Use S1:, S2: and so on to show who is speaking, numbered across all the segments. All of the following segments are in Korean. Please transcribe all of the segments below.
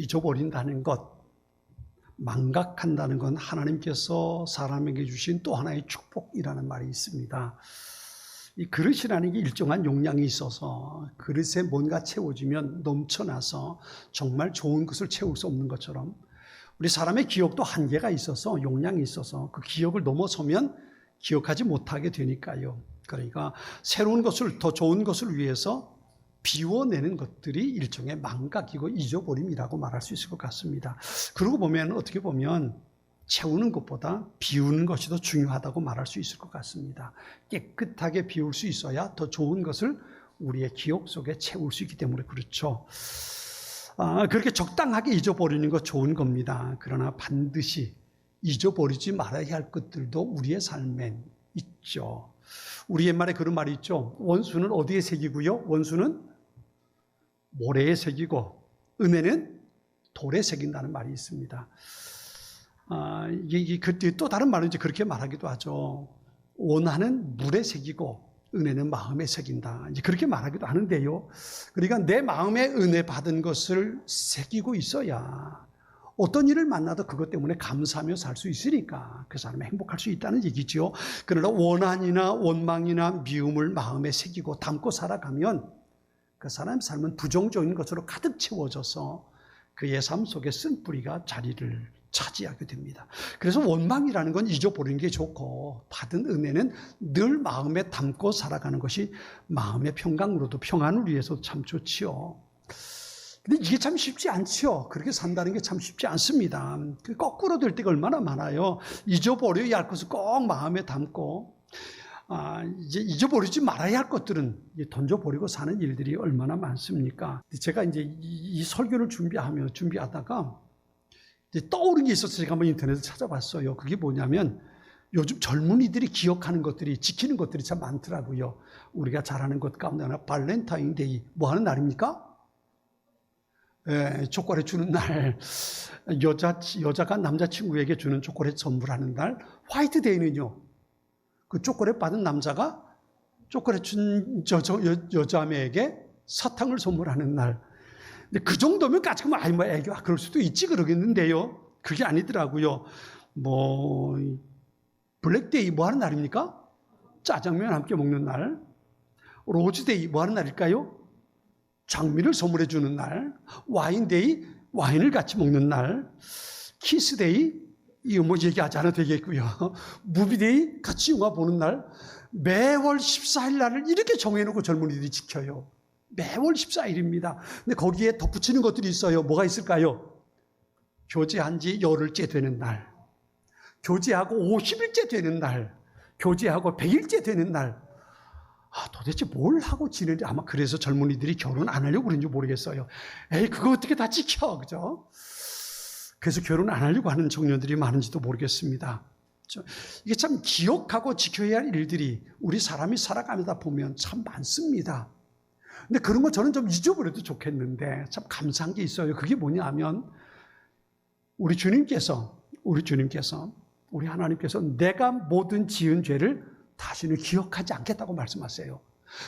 S1: 잊어버린다는 것, 망각한다는 건 하나님께서 사람에게 주신 또 하나의 축복이라는 말이 있습니다. 이 그릇이라는 게 일정한 용량이 있어서 그릇에 뭔가 채워지면 넘쳐나서 정말 좋은 것을 채울 수 없는 것처럼 우리 사람의 기억도 한계가 있어서 용량이 있어서 그 기억을 넘어서면 기억하지 못하게 되니까요. 그러니까 새로운 것을, 더 좋은 것을 위해서 비워내는 것들이 일종의 망각이고 잊어버림이라고 말할 수 있을 것 같습니다. 그러고 보면 어떻게 보면 채우는 것보다 비우는 것이 더 중요하다고 말할 수 있을 것 같습니다. 깨끗하게 비울 수 있어야 더 좋은 것을 우리의 기억 속에 채울 수 있기 때문에 그렇죠. 그렇게 적당하게 잊어버리는 것 좋은 겁니다. 그러나 반드시 잊어버리지 말아야 할 것들도 우리의 삶엔 있죠. 우리 옛말에 그런 말이 있죠. 원수는 어디에 새기고요? 원수는 모래에 새기고 은혜는 돌에 새긴다는 말이 있습니다. 이게 또 다른 말은 이제 그렇게 말하기도 하죠. 원한은 물에 새기고 은혜는 마음에 새긴다. 이제 그렇게 말하기도 하는데요. 그러니까 내 마음에 은혜 받은 것을 새기고 있어야 어떤 일을 만나도 그것 때문에 감사하며 살 수 있으니까 그 사람이 행복할 수 있다는 얘기죠. 그러나 원한이나 원망이나 미움을 마음에 새기고 담고 살아가면 그 사람의 삶은 부정적인 것으로 가득 채워져서 그의 삶 속에 쓴뿌리가 자리를 차지하게 됩니다. 그래서 원망이라는 건 잊어버리는 게 좋고 받은 은혜는 늘 마음에 담고 살아가는 것이 마음의 평강으로도 평안을 위해서 참 좋지요. 근데 이게 참 쉽지 않죠. 그렇게 산다는 게 참 쉽지 않습니다. 거꾸로 될 때가 얼마나 많아요. 잊어버려야 할 것을 꼭 마음에 담고 이제 잊어버리지 말아야 할 것들은 던져버리고 사는 일들이 얼마나 많습니까? 제가 이제 이 설교를 준비하다가 이제 떠오른 게 있어서 제가 한번 인터넷을 찾아봤어요. 그게 뭐냐면 요즘 젊은이들이 기억하는 것들이, 지키는 것들이 참 많더라고요. 우리가 잘 아는 것 가운데 하나 발렌타인데이. 뭐 하는 날입니까? 초콜릿 주는 날, 여자가 남자친구에게 주는 초콜릿 선물하는 날. 화이트데이는요, 그 초콜릿 받은 남자가 초콜릿 준 여자매에게 사탕을 선물하는 날. 근데 그 정도면 까짓거면 애교 그럴 수도 있지 그러겠는데요. 그게 아니더라고요. 블랙데이 뭐 하는 날입니까? 짜장면 함께 먹는 날. 로즈데이 뭐 하는 날일까요? 장미를 선물해 주는 날. 와인데이 와인을 같이 먹는 날. 키스데이 이거 뭐 얘기하지 않아도 되겠고요. 무비데이 같이 영화 보는 날. 매월 14일 날을 이렇게 정해놓고 젊은이들이 지켜요. 매월 14일입니다. 근데 거기에 덧붙이는 것들이 있어요. 뭐가 있을까요? 교제한 지 열흘째 되는 날, 교제하고 50일째 되는 날, 교제하고 100일째 되는 날. 도대체 뭘 하고 지내는지 아마 그래서 젊은이들이 결혼 안 하려고 그런지 모르겠어요. 그거 어떻게 다 지켜, 그죠? 그래서 결혼 안 하려고 하는 청년들이 많은지도 모르겠습니다. 이게 참 기억하고 지켜야 할 일들이 우리 사람이 살아가다 보면 참 많습니다. 근데 그런 거 저는 좀 잊어버려도 좋겠는데 참 감사한 게 있어요. 그게 뭐냐 하면 우리 하나님께서 내가 모든 지은 죄를 다시는 기억하지 않겠다고 말씀하세요.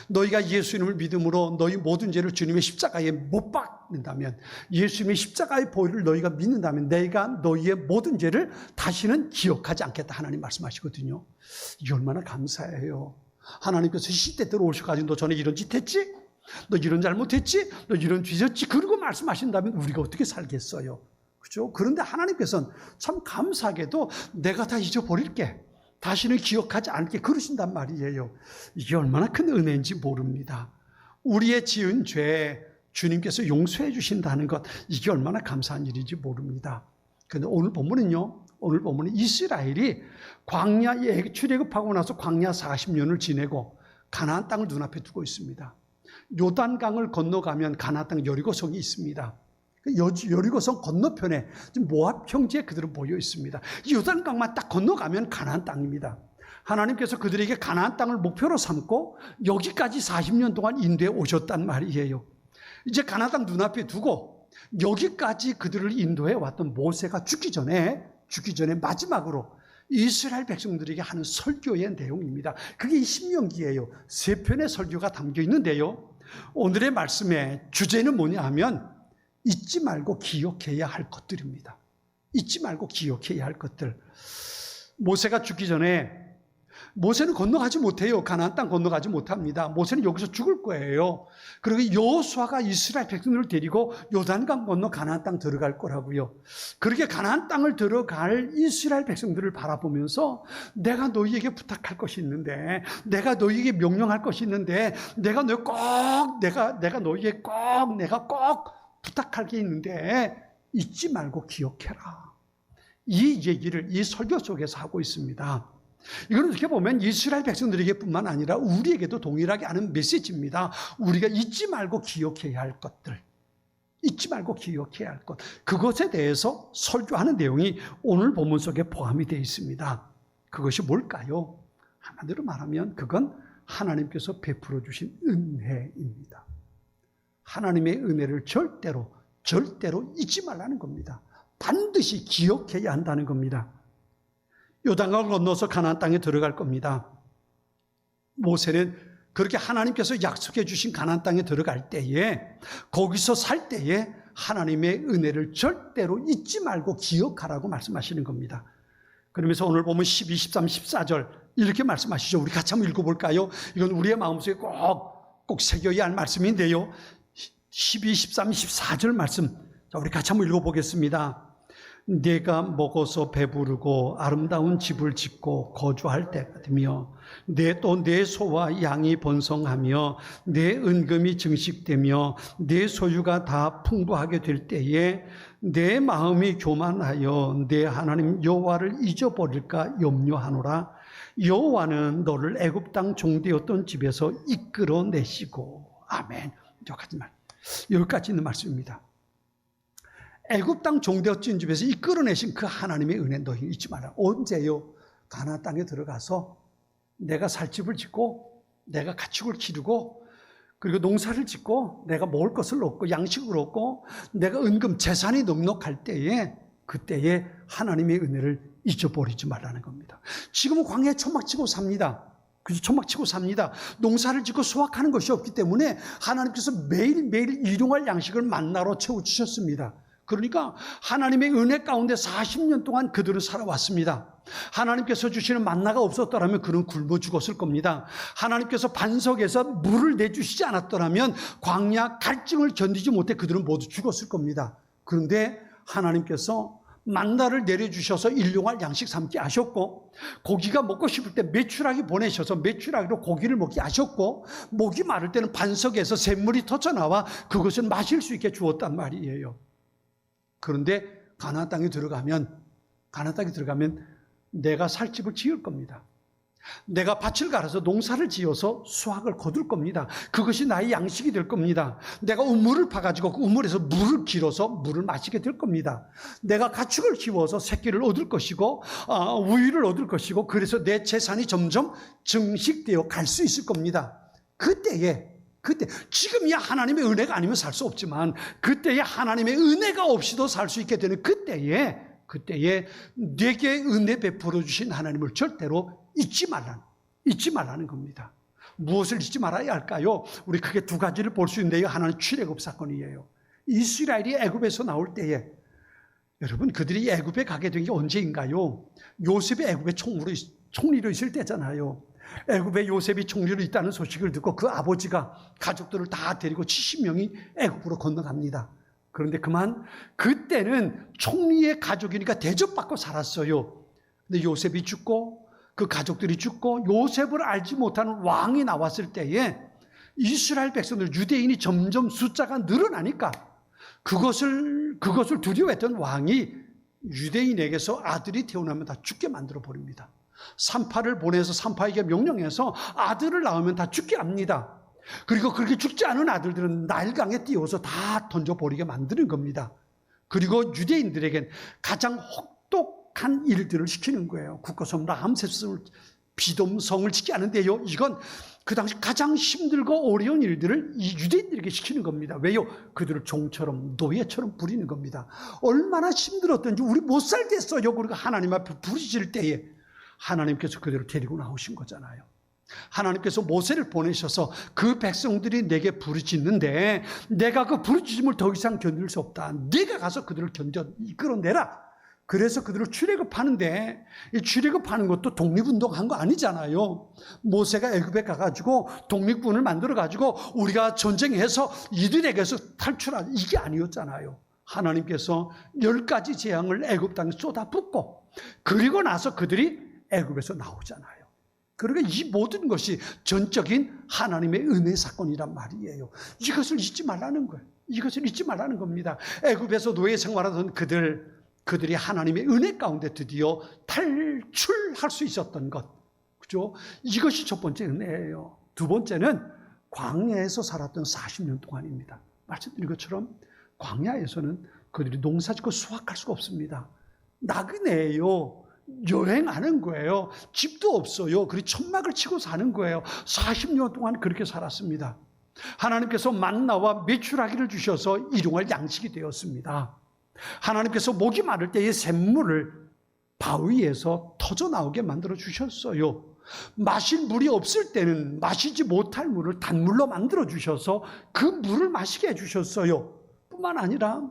S1: 너희가 예수님을 믿음으로 너희 모든 죄를 주님의 십자가에 못 박는다면, 예수님의 십자가의 보혈을 너희가 믿는다면 내가 너희의 모든 죄를 다시는 기억하지 않겠다 하나님 말씀하시거든요. 이게 얼마나 감사해요. 하나님께서 시대대로 오셔가지고 너 전에 이런 짓 했지? 너 이런 잘못했지? 너 이런 뒤졌지? 그러고 말씀하신다면 우리가 어떻게 살겠어요? 그죠? 그런데 하나님께서는 참 감사하게도 내가 다 잊어버릴게, 다시는 기억하지 않게 그러신단 말이에요. 이게 얼마나 큰 은혜인지 모릅니다. 우리의 지은 죄 주님께서 용서해 주신다는 것, 이게 얼마나 감사한 일인지 모릅니다. 그런데 오늘 본문은 이스라엘이 광야에 출애굽하고 나서 광야 40년을 지내고 가나안 땅을 눈앞에 두고 있습니다. 요단강을 건너가면 가나안 땅 여리고성이 있습니다. 여리고성 건너편에 모압 형제에 그들은 모여 있습니다. 이 요단강만 딱 건너가면 가나안 땅입니다. 하나님께서 그들에게 가나안 땅을 목표로 삼고 여기까지 40년 동안 인도해 오셨단 말이에요. 이제 가나안 땅 눈앞에 두고 여기까지 그들을 인도해 왔던 모세가 죽기 전에 마지막으로 이스라엘 백성들에게 하는 설교의 내용입니다. 그게 이 신명기예요. 3편의 설교가 담겨 있는데요. 오늘의 말씀의 주제는 뭐냐 하면 잊지 말고 기억해야 할 것들입니다. 잊지 말고 기억해야 할 것들. 모세가 죽기 전에 모세는 건너가지 못해요. 가나안 땅 건너가지 못합니다. 모세는 여기서 죽을 거예요. 그리고 여호수아가 이스라엘 백성들을 데리고 요단강 건너 가나안 땅 들어갈 거라고요. 그렇게 가나안 땅을 들어갈 이스라엘 백성들을 바라보면서 내가 너희에게 부탁할 것이 있는데, 내가 너희에게 명령할 것이 있는데, 내가 너희에게 꼭 부탁할 게 있는데 잊지 말고 기억해라. 이 얘기를 이 설교 속에서 하고 있습니다. 이걸 어떻게 보면 이스라엘 백성들에게 뿐만 아니라 우리에게도 동일하게 하는 메시지입니다. 우리가 잊지 말고 기억해야 할 것들, 잊지 말고 기억해야 할 것, 그것에 대해서 설교하는 내용이 오늘 본문 속에 포함이 되어 있습니다. 그것이 뭘까요? 한마디로 말하면 그건 하나님께서 베풀어 주신 은혜입니다. 하나님의 은혜를 절대로 잊지 말라는 겁니다. 반드시 기억해야 한다는 겁니다. 요단강을 건너서 가나안 땅에 들어갈 겁니다. 모세는 그렇게 하나님께서 약속해 주신 가나안 땅에 들어갈 때에, 거기서 살 때에 하나님의 은혜를 절대로 잊지 말고 기억하라고 말씀하시는 겁니다. 그러면서 오늘 보면 12, 13, 14절 이렇게 말씀하시죠. 우리 같이 한번 읽어볼까요? 이건 우리의 마음속에 꼭 새겨야 할 말씀인데요. 12, 13, 14절 말씀, 자, 우리 같이 한번 읽어보겠습니다. 내가 먹어서 배부르고 아름다운 집을 짓고 거주할 때며 내 소와 양이 번성하며 내 은금이 증식되며 내 소유가 다 풍부하게 될 때에 내 마음이 교만하여 내 하나님 여호와를 잊어버릴까 염려하노라. 여호와는 너를 애굽 땅 종되었던 집에서 이끌어내시고. 아멘. 여기까지 있는 말씀입니다. 애굽 땅 종되었던 집에서 이끌어내신 그 하나님의 은혜 너희 잊지 마라. 언제요? 가나안 땅에 들어가서 내가 살 집을 짓고 내가 가축을 기르고 그리고 농사를 짓고 내가 먹을 것을 얻고 양식을 얻고 내가 은금 재산이 넉넉할 때에, 그때에 하나님의 은혜를 잊어버리지 말라는 겁니다. 지금은 광야에 초막치고 삽니다. 그래서 초막치고 삽니다. 농사를 짓고 수확하는 것이 없기 때문에 하나님께서 매일매일 일용할 양식을 만나로 채워주셨습니다. 그러니까 하나님의 은혜 가운데 40년 동안 그들은 살아왔습니다. 하나님께서 주시는 만나가 없었더라면 그는 굶어 죽었을 겁니다. 하나님께서 반석에서 물을 내주시지 않았더라면 광야 갈증을 견디지 못해 그들은 모두 죽었을 겁니다. 그런데 하나님께서 만나를 내려주셔서 일용할 양식 삼게 하셨고, 고기가 먹고 싶을 때 메추라기 보내셔서 메추라기로 고기를 먹게 하셨고, 목이 마를 때는 반석에서 샘물이 터져나와 그것을 마실 수 있게 주었단 말이에요. 그런데 가나안 땅에 들어가면 내가 살 집을 지을 겁니다. 내가 밭을 갈아서 농사를 지어서 수확을 거둘 겁니다. 그것이 나의 양식이 될 겁니다. 내가 우물을 파가지고 그 우물에서 물을 길어서 물을 마시게 될 겁니다. 내가 가축을 키워서 새끼를 얻을 것이고 우유를 얻을 것이고, 그래서 내 재산이 점점 증식되어 갈 수 있을 겁니다. 그때 지금이야 하나님의 은혜가 아니면 살 수 없지만 그때에 하나님의 은혜가 없이도 살 수 있게 되는 그때에 내게 은혜 베풀어 주신 하나님을 절대로 잊지 말라는 겁니다. 무엇을 잊지 말아야 할까요? 우리 크게 두 가지를 볼 수 있는데요. 하나는 출애굽 사건이에요. 이스라엘이 애굽에서 나올 때에, 여러분, 그들이 애굽에 가게 된 게 언제인가요? 요셉이 애굽의 총리로 있을 때잖아요. 애굽에 요셉이 총리로 있다는 소식을 듣고 그 아버지가 가족들을 다 데리고 70명이 애굽으로 건너갑니다. 그런데 그때는 총리의 가족이니까 대접받고 살았어요. 근데 요셉이 죽고 그 가족들이 죽고 요셉을 알지 못하는 왕이 나왔을 때에 이스라엘 백성들, 유대인이 점점 숫자가 늘어나니까 그것을 두려워했던 왕이 유대인에게서 아들이 태어나면 다 죽게 만들어 버립니다. 산파를 보내서 산파에게 명령해서 아들을 낳으면 다 죽게 합니다. 그리고 그렇게 죽지 않은 아들들은 나일강에 띄워서 다 던져버리게 만드는 겁니다. 그리고 유대인들에겐 가장 혹독한 일들을 시키는 거예요. 국고성 라암세스 비돔성을 짓게 하는데요, 이건 그 당시 가장 힘들고 어려운 일들을 이 유대인들에게 시키는 겁니다. 왜요? 그들을 종처럼 노예처럼 부리는 겁니다. 얼마나 힘들었던지 우리 못 살겠어요. 그리고 하나님 앞에 부르실 때에 하나님께서 그들을 데리고 나오신 거잖아요. 하나님께서 모세를 보내셔서 그 백성들이 내게 부르짖는데 내가 그 부르짖음을 더 이상 견딜 수 없다. 네가 가서 그들을 이끌어내라. 그래서 그들을 출애굽하는데, 이 출애굽하는 것도 독립운동한 거 아니잖아요. 모세가 애굽에 가가지고 독립군을 만들어가지고 우리가 전쟁해서 이들에게서 탈출한 이게 아니었잖아요. 하나님께서 10가지 재앙을 애굽 땅에 쏟아붓고 그리고 나서 그들이 애굽에서 나오잖아요. 그러니까 이 모든 것이 전적인 하나님의 은혜 사건이란 말이에요. 이것을 잊지 말라는 거예요. 이것을 잊지 말라는 겁니다. 애굽에서 노예 생활하던 그들이 하나님의 은혜 가운데 드디어 탈출할 수 있었던 것. 그죠? 이것이 첫 번째 은혜예요. 두 번째는 광야에서 살았던 40년 동안입니다. 말씀드린 것처럼 광야에서는 그들이 농사짓고 수확할 수가 없습니다. 나그네예요. 여행하는 거예요. 집도 없어요. 그리고 천막을 치고 사는 거예요. 40년 동안 그렇게 살았습니다. 하나님께서 만나와 메추라기를 주셔서 일용할 양식이 되었습니다. 하나님께서 목이 마를 때에 샘물을 바위에서 터져 나오게 만들어 주셨어요. 마실 물이 없을 때는 마시지 못할 물을 단물로 만들어 주셔서 그 물을 마시게 해주셨어요. 뿐만 아니라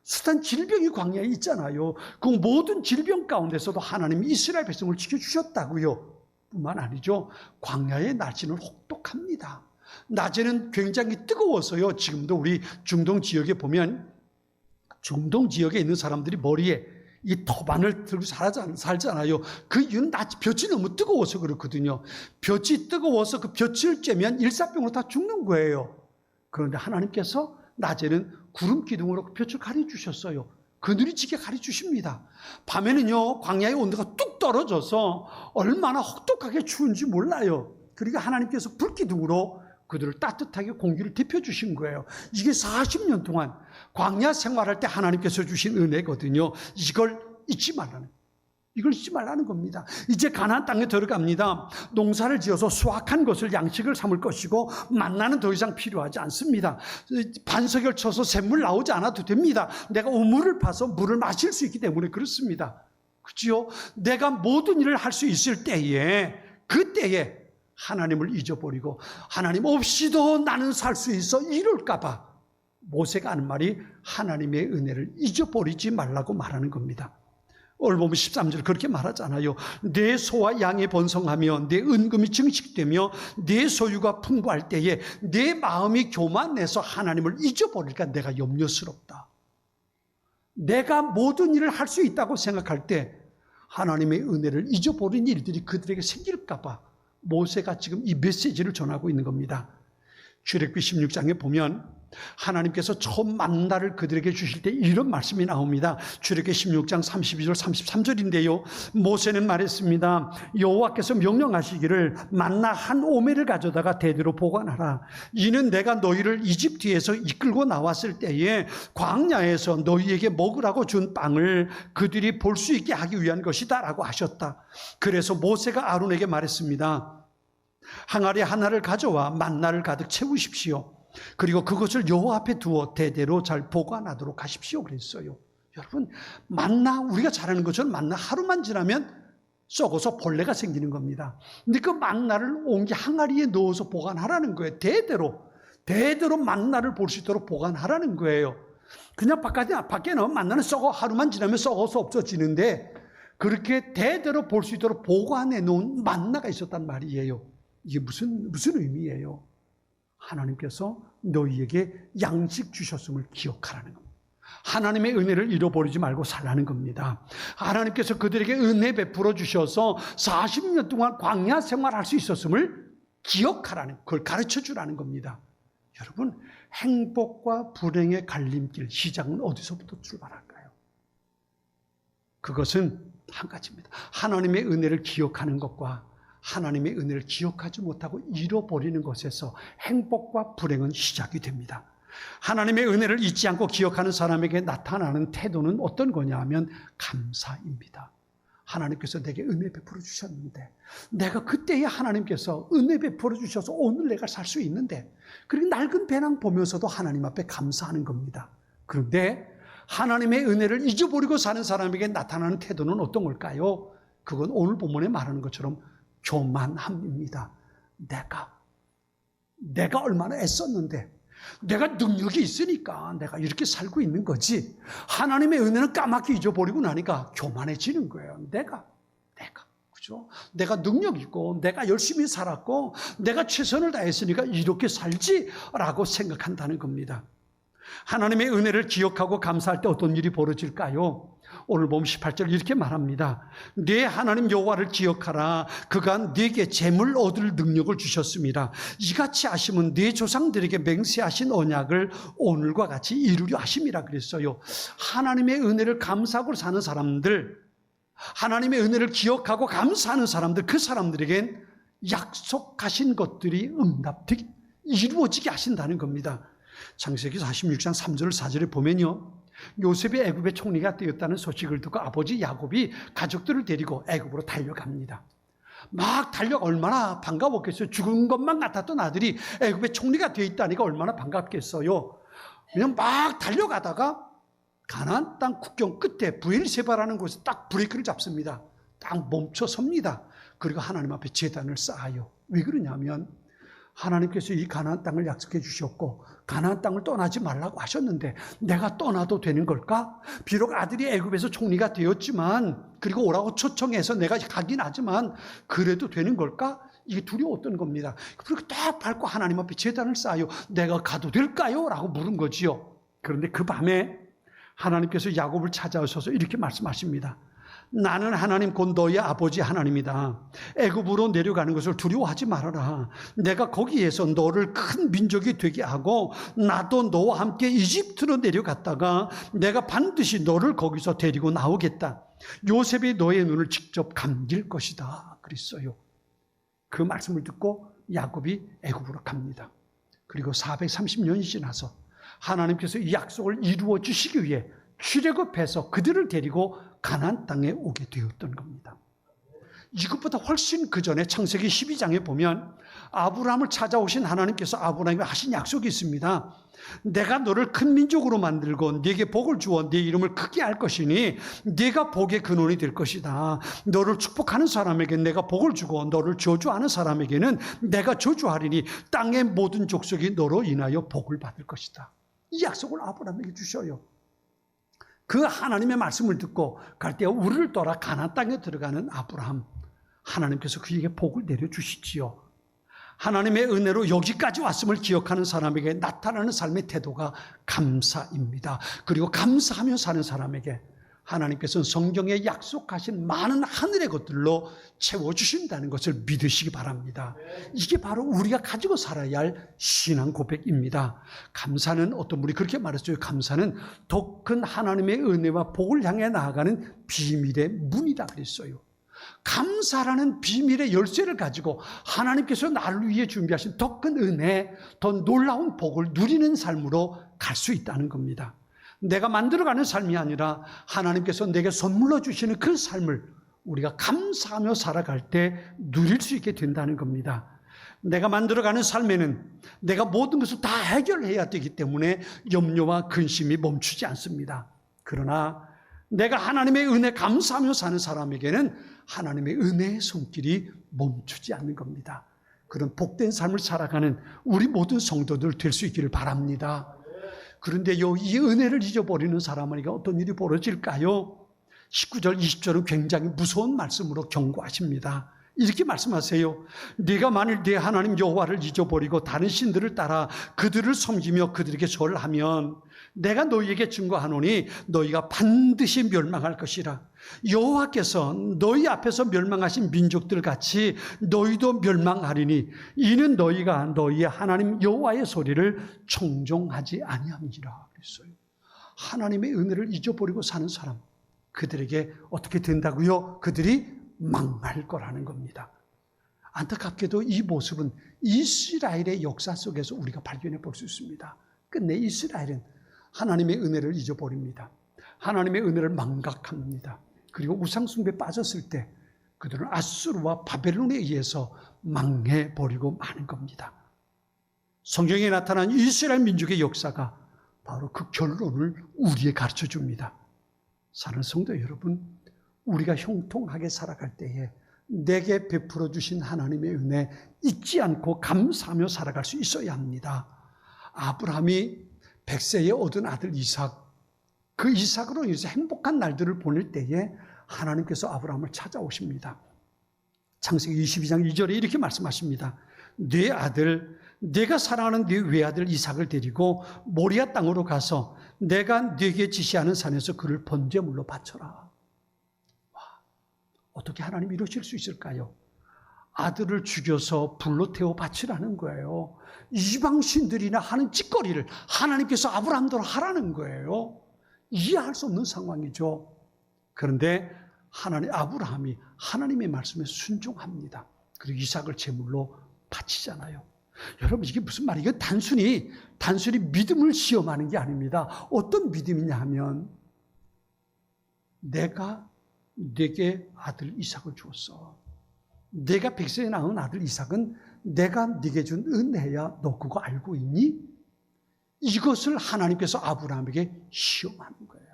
S1: 숱한 질병이 광야에 있잖아요. 그 모든 질병 가운데서도 하나님이 이스라엘 백성을 지켜주셨다고요. 뿐만 아니죠. 광야의 날씨는 혹독합니다. 낮에는 굉장히 뜨거워서요. 지금도 우리 중동 지역에 보면 중동 지역에 있는 사람들이 머리에 이 터반을 들고 살잖아요. 그 이유는 볕이 너무 뜨거워서 그렇거든요. 볕이 뜨거워서 그 볕을 쬐면 일사병으로 다 죽는 거예요. 그런데 하나님께서 낮에는 구름 기둥으로 볕을 가려주셨어요. 그늘이 지게 가려주십니다. 밤에는요, 광야의 온도가 뚝 떨어져서 얼마나 혹독하게 추운지 몰라요. 그러니까 하나님께서 불기둥으로 그들을 따뜻하게 공기를 데펴주신 거예요. 이게 40년 동안 광야 생활할 때 하나님께서 주신 은혜거든요. 이걸 잊지 말라는 겁니다. 이제 가나안 땅에 들어갑니다. 농사를 지어서 수확한 것을 양식을 삼을 것이고 만나는 더 이상 필요하지 않습니다. 반석을 쳐서 샘물 나오지 않아도 됩니다. 내가 우물을 파서 물을 마실 수 있기 때문에 그렇습니다. 그렇죠? 내가 모든 일을 할 수 있을 때에 그때에 하나님을 잊어버리고 하나님 없이도 나는 살 수 있어 이럴까 봐 모세가 하는 말이 하나님의 은혜를 잊어버리지 말라고 말하는 겁니다. 오늘 보면 13절 그렇게 말하잖아요. 내 소와 양이 번성하며 내 은금이 증식되며 내 소유가 풍부할 때에 내 마음이 교만해서 하나님을 잊어버릴까 내가 염려스럽다. 내가 모든 일을 할 수 있다고 생각할 때 하나님의 은혜를 잊어버린 일들이 그들에게 생길까 봐 모세가 지금 이 메시지를 전하고 있는 겁니다. 출애굽기 16장에 보면 하나님께서 처음 만나를 그들에게 주실 때 이런 말씀이 나옵니다. 출애굽기 16장 32절 33절인데요. 모세는 말했습니다. 여호와께서 명령하시기를 만나 한 오멜을 가져다가 대대로 보관하라. 이는 내가 너희를 이집트에서 이끌고 나왔을 때에 광야에서 너희에게 먹으라고 준 빵을 그들이 볼 수 있게 하기 위한 것이다 라고 하셨다. 그래서 모세가 아론에게 말했습니다. 항아리 하나를 가져와 만나를 가득 채우십시오. 그리고 그것을 여호와 앞에 두어 대대로 잘 보관하도록 하십시오 그랬어요. 여러분, 만나 우리가 잘 아는 것처럼 만나 하루만 지나면 썩어서 벌레가 생기는 겁니다. 근데 그 만나를 옹기 항아리에 넣어서 보관하라는 거예요. 대대로 만나를 볼 수 있도록 보관하라는 거예요. 그냥 밖에 넣으면 만나는 썩어 하루만 지나면 썩어서 없어지는데 그렇게 대대로 볼 수 있도록 보관해 놓은 만나가 있었단 말이에요. 이게 무슨 의미예요? 하나님께서 너희에게 양식 주셨음을 기억하라는 겁니다. 하나님의 은혜를 잃어버리지 말고 살라는 겁니다. 하나님께서 그들에게 은혜 베풀어 주셔서 40년 동안 광야 생활할 수 있었음을 기억하라는, 그걸 가르쳐 주라는 겁니다. 여러분, 행복과 불행의 갈림길 시작은 어디서부터 출발할까요? 그것은 한 가지입니다. 하나님의 은혜를 기억하는 것과 하나님의 은혜를 기억하지 못하고 잃어버리는 것에서 행복과 불행은 시작이 됩니다. 하나님의 은혜를 잊지 않고 기억하는 사람에게 나타나는 태도는 어떤 거냐 하면 감사입니다. 하나님께서 내게 은혜 베풀어 주셨는데 내가 그때에 하나님께서 은혜 베풀어 주셔서 오늘 내가 살 수 있는데 그리고 낡은 배낭 보면서도 하나님 앞에 감사하는 겁니다. 그런데 하나님의 은혜를 잊어버리고 사는 사람에게 나타나는 태도는 어떤 걸까요? 그건 오늘 본문에 말하는 것처럼 교만함입니다. 내가 얼마나 애썼는데, 내가 능력이 있으니까 내가 이렇게 살고 있는 거지. 하나님의 은혜는 까맣게 잊어버리고 나니까 교만해지는 거예요. 내가. 그죠? 내가 능력 있고, 내가 열심히 살았고, 내가 최선을 다했으니까 이렇게 살지라고 생각한다는 겁니다. 하나님의 은혜를 기억하고 감사할 때 어떤 일이 벌어질까요? 오늘 보면 18절 이렇게 말합니다. 네 하나님 여호와를 기억하라. 그가 네게 재물 얻을 능력을 주셨습니다. 이같이 하시면 네 조상들에게 맹세하신 언약을 오늘과 같이 이루려 하심이라 그랬어요. 하나님의 은혜를 감사하고 사는 사람들, 하나님의 은혜를 기억하고 감사하는 사람들, 그 사람들에겐 약속하신 것들이 응답되게 이루어지게 하신다는 겁니다. 창세기 46장 3절 4절에 보면요, 요셉이 애굽의 총리가 되었다는 소식을 듣고 아버지 야곱이 가족들을 데리고 애굽으로 달려갑니다. 막 달려가 얼마나 반가웠겠어요. 죽은 것만 같았던 아들이 애굽의 총리가 되어 있다니까 얼마나 반갑겠어요. 그냥 막 달려가다가 가나안 땅 국경 끝에 브엘세바라는 곳에 딱 브레이크를 잡습니다. 딱 멈춰 섭니다. 그리고 하나님 앞에 제단을 쌓아요. 왜 그러냐면 하나님께서 이 가나안 땅을 약속해 주셨고 가나안 땅을 떠나지 말라고 하셨는데 내가 떠나도 되는 걸까? 비록 아들이 애굽에서 총리가 되었지만, 그리고 오라고 초청해서 내가 가긴 하지만 그래도 되는 걸까? 이게 두려웠던 겁니다. 그리고 딱 밟고 하나님 앞에 제단을 쌓아요. 내가 가도 될까요? 라고 물은 거지요. 그런데 그 밤에 하나님께서 야곱을 찾아오셔서 이렇게 말씀하십니다. 나는 하나님 곧 너희 아버지 하나님이다. 애굽으로 내려가는 것을 두려워하지 말아라. 내가 거기에서 너를 큰 민족이 되게 하고 나도 너와 함께 이집트로 내려갔다가 내가 반드시 너를 거기서 데리고 나오겠다. 요셉이 너의 눈을 직접 감길 것이다 그랬어요. 그 말씀을 듣고 야곱이 애굽으로 갑니다. 그리고 430년이 지나서 하나님께서 이 약속을 이루어 주시기 위해 출애굽해서 그들을 데리고 가나안 땅에 오게 되었던 겁니다. 이것보다 훨씬 그 전에 창세기 12장에 보면 아브라함을 찾아오신 하나님께서 아브라함에게 하신 약속이 있습니다. 내가 너를 큰 민족으로 만들고 네게 복을 주어 네 이름을 크게 할 것이니 네가 복의 근원이 될 것이다. 너를 축복하는 사람에게 내가 복을 주고 너를 저주하는 사람에게는 내가 저주하리니 땅의 모든 족속이 너로 인하여 복을 받을 것이다. 이 약속을 아브라함에게 주셔요. 그 하나님의 말씀을 듣고 갈대아 우르를 떠나 가나안 땅에 들어가는 아브라함, 하나님께서 그에게 복을 내려주시지요. 하나님의 은혜로 여기까지 왔음을 기억하는 사람에게 나타나는 삶의 태도가 감사입니다. 그리고 감사하며 사는 사람에게 하나님께서는 성경에 약속하신 많은 하늘의 것들로 채워주신다는 것을 믿으시기 바랍니다. 이게 바로 우리가 가지고 살아야 할 신앙 고백입니다. 감사는 어떤 분이 그렇게 말했어요. 감사는 더 큰 하나님의 은혜와 복을 향해 나아가는 비밀의 문이다 그랬어요. 감사라는 비밀의 열쇠를 가지고 하나님께서 나를 위해 준비하신 더 큰 은혜, 더 놀라운 복을 누리는 삶으로 갈 수 있다는 겁니다. 내가 만들어가는 삶이 아니라 하나님께서 내게 선물로 주시는 그 삶을 우리가 감사하며 살아갈 때 누릴 수 있게 된다는 겁니다. 내가 만들어가는 삶에는 내가 모든 것을 다 해결해야 되기 때문에 염려와 근심이 멈추지 않습니다. 그러나 내가 하나님의 은혜 감사하며 사는 사람에게는 하나님의 은혜의 손길이 멈추지 않는 겁니다. 그런 복된 삶을 살아가는 우리 모든 성도들 될 수 있기를 바랍니다. 그런데요, 이 은혜를 잊어버리는 사람에게 어떤 일이 벌어질까요? 19절, 20절은 굉장히 무서운 말씀으로 경고하십니다. 이렇게 말씀하세요. 네가 만일 네 하나님 여호와를 잊어버리고 다른 신들을 따라 그들을 섬기며 그들에게 절하면 내가 너희에게 증거하노니 너희가 반드시 멸망할 것이라. 여호와께서 너희 앞에서 멸망하신 민족들 같이 너희도 멸망하리니 이는 너희가 너희의 하나님 여호와의 소리를 청종하지 아니함이라 그랬어요. 하나님의 은혜를 잊어버리고 사는 사람, 그들에게 어떻게 된다고요? 그들이 망할 거라는 겁니다. 안타깝게도 이 모습은 이스라엘의 역사 속에서 우리가 발견해 볼 수 있습니다. 끝내 이스라엘은 하나님의 은혜를 잊어버립니다. 하나님의 은혜를 망각합니다. 그리고 우상숭배에 빠졌을 때 그들은 아수르와 바벨론에 의해서 망해버리고 마는 겁니다. 성경에 나타난 이스라엘 민족의 역사가 바로 그 결론을 우리에게 가르쳐 줍니다. 사랑하는 성도 여러분, 우리가 형통하게 살아갈 때에 내게 베풀어 주신 하나님의 은혜 잊지 않고 감사하며 살아갈 수 있어야 합니다. 아브라함이 100세에 얻은 아들 이삭, 그 이삭으로 인해서 행복한 날들을 보낼 때에 하나님께서 아브라함을 찾아오십니다. 창세기 22장 2절에 이렇게 말씀하십니다. 네 아들, 내가 사랑하는 네 외아들 이삭을 데리고 모리아 땅으로 가서 내가 네게 지시하는 산에서 그를 번제물로 바쳐라. 와, 어떻게 하나님이 이러실 수 있을까요? 아들을 죽여서 불로 태워 바치라는 거예요. 이방신들이나 하는 찌꺼리를 하나님께서 아브라함대로 하라는 거예요. 이해할 수 없는 상황이죠. 그런데 아브라함이 하나님의 말씀에 순종합니다. 그리고 이삭을 제물로 바치잖아요. 여러분, 이게 무슨 말이에요? 단순히 믿음을 시험하는 게 아닙니다. 어떤 믿음이냐 하면, 내가 네게 아들 이삭을 주었어. 내가 100세에 낳은 아들 이삭은 내가 네게 준 은혜야. 너 그거 알고 있니? 이것을 하나님께서 아브라함에게 시험하는 거예요.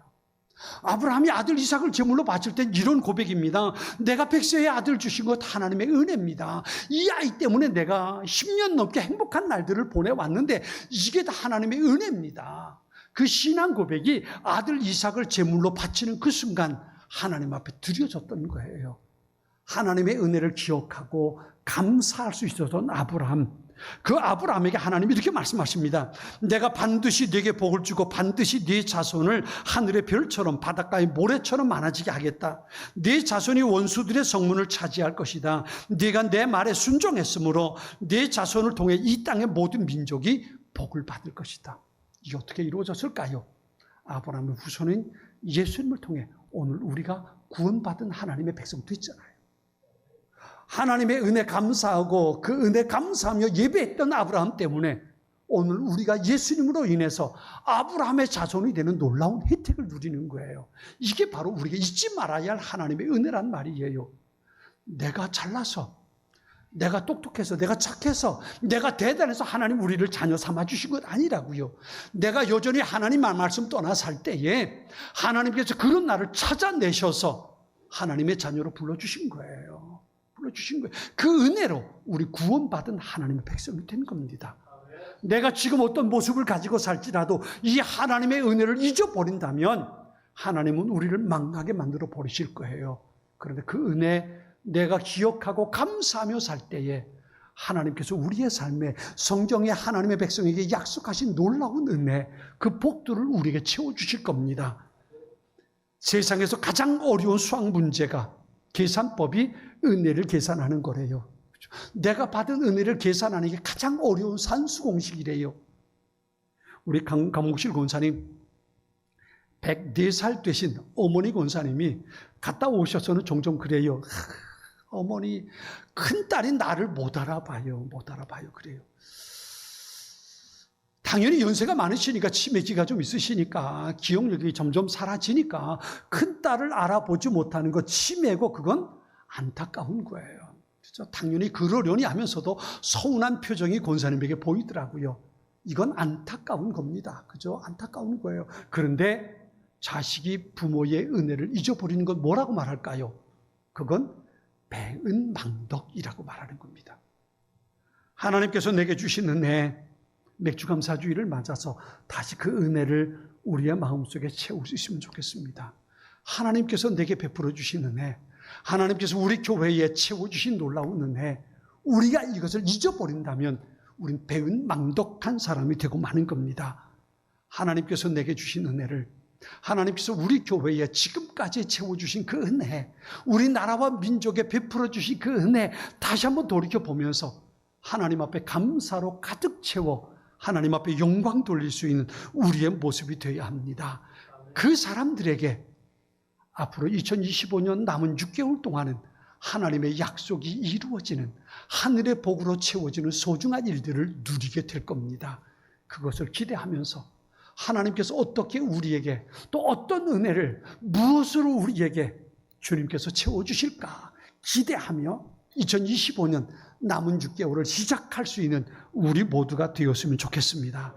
S1: 아브라함이 아들 이삭을 제물로 바칠 땐 이런 고백입니다. 내가 100세의 아들 주신 것 하나님의 은혜입니다. 이 아이 때문에 내가 10년 넘게 행복한 날들을 보내왔는데 이게 다 하나님의 은혜입니다. 그 신앙 고백이 아들 이삭을 제물로 바치는 그 순간 하나님 앞에 드려졌던 거예요. 하나님의 은혜를 기억하고 감사할 수 있었던 아브라함, 그 아브라함에게 하나님이 이렇게 말씀하십니다. 내가 반드시 네게 복을 주고 반드시 네 자손을 하늘의 별처럼 바닷가의 모래처럼 많아지게 하겠다. 네 자손이 원수들의 성문을 차지할 것이다. 네가 내 말에 순종했으므로 네 자손을 통해 이 땅의 모든 민족이 복을 받을 것이다. 이게 어떻게 이루어졌을까요? 아브라함의 후손인 예수님을 통해 오늘 우리가 구원받은 하나님의 백성 됐잖아요. 하나님의 은혜 감사하고 그 은혜 감사하며 예배했던 아브라함 때문에 오늘 우리가 예수님으로 인해서 아브라함의 자손이 되는 놀라운 혜택을 누리는 거예요. 이게 바로 우리가 잊지 말아야 할 하나님의 은혜란 말이에요. 내가 잘나서, 내가 똑똑해서, 내가 착해서, 내가 대단해서 하나님 우리를 자녀 삼아주신 것 아니라고요. 내가 여전히 하나님 말씀 떠나 살 때에 하나님께서 그런 나를 찾아내셔서 하나님의 자녀로 불러주신 거예요. 불러주신 거예요. 그 은혜로 우리 구원받은 하나님의 백성이 된 겁니다. 내가 지금 어떤 모습을 가지고 살지라도 이 하나님의 은혜를 잊어버린다면 하나님은 우리를 망하게 만들어 버리실 거예요. 그런데 그 은혜 내가 기억하고 감사하며 살 때에 하나님께서 우리의 삶에 성경의 하나님의 백성에게 약속하신 놀라운 은혜, 그 복들을 우리에게 채워주실 겁니다. 세상에서 가장 어려운 수학 문제가 계산법이 은혜를 계산하는 거래요. 내가 받은 은혜를 계산하는 게 가장 어려운 산수 공식이래요. 우리 강목실 권사님 104살 되신 어머니 권사님이 갔다 오셔서는 종종 그래요. 어머니, 큰딸이 나를 못 알아봐요. 그래요. 당연히 연세가 많으시니까 치매기가 좀 있으시니까 기억력이 점점 사라지니까 큰딸을 알아보지 못하는 거 치매고 그건 안타까운 거예요. 그렇죠? 당연히 그러려니 하면서도 서운한 표정이 권사님에게 보이더라고요. 이건 안타까운 겁니다. 그죠? 안타까운 거예요. 그런데 자식이 부모의 은혜를 잊어버리는 건 뭐라고 말할까요? 그건 배은망덕이라고 말하는 겁니다. 하나님께서 내게 주신 은혜, 맥주감사주의를 맞아서 다시 그 은혜를 우리의 마음속에 채울 수 있으면 좋겠습니다. 하나님께서 내게 베풀어 주신 은혜, 하나님께서 우리 교회에 채워주신 놀라운 은혜, 우리가 이것을 잊어버린다면 우린 배은망덕한 사람이 되고 마는 겁니다. 하나님께서 내게 주신 은혜를, 하나님께서 우리 교회에 지금까지 채워주신 그 은혜, 우리나라와 민족에 베풀어 주신 그 은혜 다시 한번 돌이켜보면서 하나님 앞에 감사로 가득 채워 하나님 앞에 영광 돌릴 수 있는 우리의 모습이 되어야 합니다. 그 사람들에게 앞으로 2025년 남은 6개월 동안은 하나님의 약속이 이루어지는, 하늘의 복으로 채워지는 소중한 일들을 누리게 될 겁니다. 그것을 기대하면서 하나님께서 어떻게 우리에게 또 어떤 은혜를 무엇으로 우리에게 주님께서 채워주실까 기대하며 2025년 남은 6개월을 시작할 수 있는 우리 모두가 되었으면 좋겠습니다.